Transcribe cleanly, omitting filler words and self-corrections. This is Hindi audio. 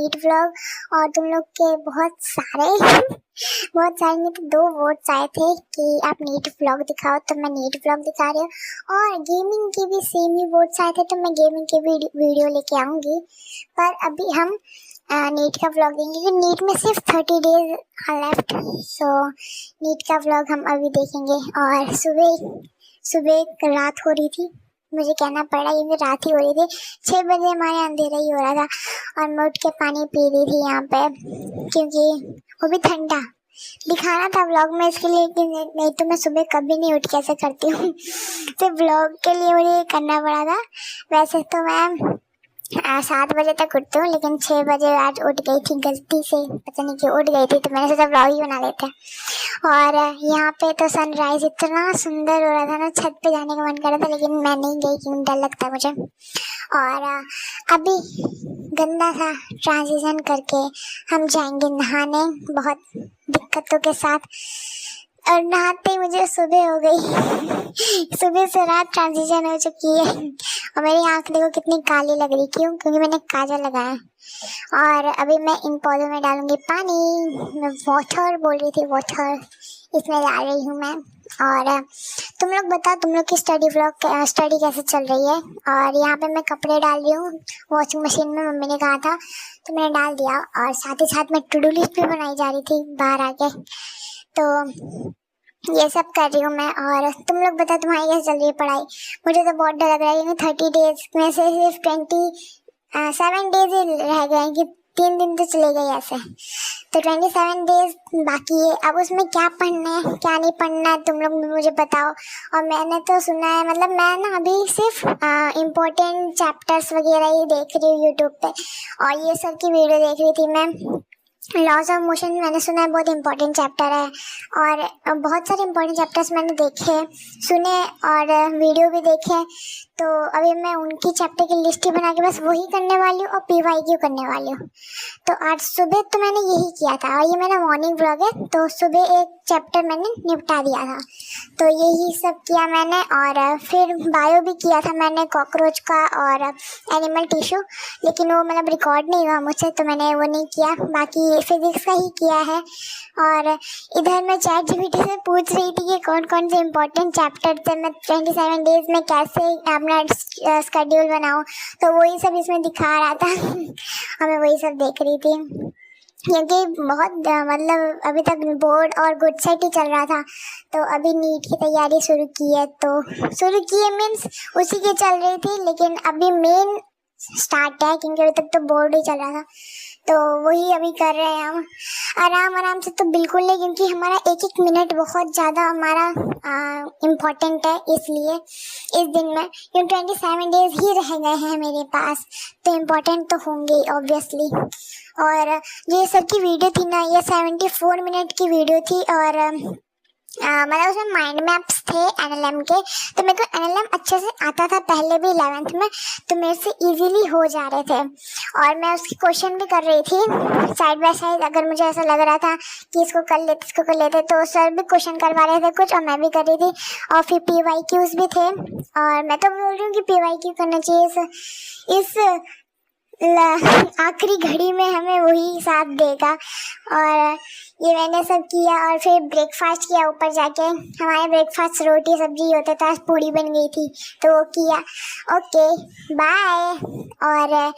नीट व्लॉग और तुम लोग के बहुत सारे बहुत सारे नहीं तो 2 वोट्स आए थे कि आप नीट व्लॉग दिखाओ, तो मैं नीट व्लॉग दिखा रही हूँ। और गेमिंग के भी सेम ही वोट्स आए थे, तो मैं गेमिंग की वीडियो लेके आऊँगी। पर अभी हम नीट का व्लॉग देंगे क्योंकि नीट में सिर्फ 30 डेज लेफ्ट, सो नीट का व्लॉग हम अभी देखेंगे। और सुबह रात हो रही थी, मुझे कहना पड़ा क्योंकि रात ही हो रही थी, 6 बजे हमारे अंधेरा ही हो रहा था। और मैं उठ के पानी पी रही थी यहाँ पे क्योंकि वो भी ठंडा दिखाना था व्लॉग में, इसके लिए कि नहीं तो मैं सुबह कभी नहीं उठ के ऐसे करती हूँ सिर्फ व्लॉग के लिए मुझे करना पड़ा था। वैसे तो मैं 7 बजे तक उठती हूँ, लेकिन 6 बजे आज उठ गई थी गलती से, पता नहीं क्यों उठ गई थी, तो मैंने सोचा व्लॉग ही बना लेते हैं। और यहाँ पे तो सनराइज इतना सुंदर हो रहा था ना, छत पे जाने का मन कर रहा था, लेकिन मैं नहीं गई क्योंकि डर लगता है मुझे। और अभी गंदा सा ट्रांजिशन करके हम जाएंगे नहाने बहुत दिक्कतों के साथ। और नहाते ही मुझे सुबह हो गई सुबह से रात ट्रांजिशन हो चुकी है। और मेरी आँख देखो कितनी काली लग रही, क्यों? क्योंकि मैंने काजल लगाया। और अभी मैं इन पौधों में डालूंगी पानी, मैं वाटर बोल रही थी, वाटर इसमें डाल रही हूँ मैं। और तुम लोग बताओ, तुम लोग की स्टडी कैसे चल रही है। और यहाँ पे मैं कपड़े डाल रही हूँ वॉशिंग मशीन में, मम्मी ने कहा था तो मैंने डाल दिया। और साथ ही साथ मैं टू डू लिस्ट भी बनाई जा रही थी बाहर आके, तो ये सब कर रही हूँ मैं। और तुम लोग बताओ तुम्हारी कैसे चल रही है पढ़ाई। मुझे तो बहुत डर लग रहा है क्योंकि 30 डेज में से सिर्फ 27 डेज ही रह गए हैं, कि 3 दिन तो चले गए ऐसे, तो 27 डेज बाकी है। अब उसमें क्या पढ़ना है क्या नहीं पढ़ना है तुम लोग भी मुझे बताओ। और मैंने तो सुना है, मतलब मैं ना अभी सिर्फ इम्पोर्टेंट चैप्टर्स वगैरह ही देख रही हूँ यूट्यूब पे, और ये सब की वीडियो देख रही थी मैं। लॉज ऑफ मोशन मैंने सुना है बहुत इंपॉर्टेंट चैप्टर है, और बहुत सारे इंपॉर्टेंट चैप्टर्स मैंने देखे सुने और वीडियो भी देखे। तो अभी मैं उनकी चैप्टर की लिस्ट ही बना के बस वही करने वाली हूँ और PYQ करने वाली हूँ। तो आज सुबह तो मैंने यही किया था, और ये मेरा मॉर्निंग व्लॉग है, तो सुबह एक चैप्टर मैंने निपटा दिया था, तो यही सब किया मैंने। और फिर बायो भी किया था मैंने, कॉकरोच का और एनिमल टिश्यू, लेकिन वो मतलब रिकॉर्ड नहीं हुआ मुझसे, तो मैंने वो नहीं किया। बाकी फिजिक्स का ही किया है। और इधर मैं ChatGPT से पूछ रही थी कि कौन कौन से इम्पोर्टेंट चैप्टर थे, मैं 27 डेज में कैसे अपना स्केड्यूल बनाऊँ, तो वही सब इसमें दिखा रहा था और मैं वही सब देख रही थी क्योंकि बहुत मतलब अभी तक बोर्ड और गुड सेट ही चल रहा था। तो अभी नीट की तैयारी शुरू की है, तो शुरू की है मीन्स उसी की चल रही थी, लेकिन अभी मेन स्टार्ट है क्योंकि अभी तक तो बोर्ड ही चल रहा था, तो वही अभी कर रहे हैं हम आराम से। तो बिल्कुल नहीं, क्योंकि हमारा एक एक मिनट बहुत ज़्यादा हमारा इम्पोर्टेंट है, इसलिए इस दिन में क्योंकि 27 डेज ही रह गए हैं मेरे पास, तो इम्पोर्टेंट तो होंगे ऑब्वियसली। और जो ये सब की वीडियो थी ना, ये 74 मिनट की वीडियो थी, और मतलब उसमें माइंड मैप्स थे NLM के, तो मेरे को NLM अच्छे से आता था पहले भी 11th में, तो मेरे से इजीली हो जा रहे थे। और मैं उसकी क्वेश्चन भी कर रही थी साइड बाय साइड, अगर मुझे ऐसा लग रहा था कि इसको कर लेते, तो सर भी क्वेश्चन करवा रहे थे कुछ और मैं भी कर रही थी। और फिर PYQs भी थे, और मैं तो बोल रही हूँ कि PYQ करना चाहिए, इस आखिरी घड़ी में हमें वही साथ देगा। और ये मैंने सब किया, और फिर ब्रेकफास्ट किया ऊपर जाके। हमारे ब्रेकफास्ट रोटी सब्जी होता था, पूड़ी बन गई थी तो वो किया। Okay bye. और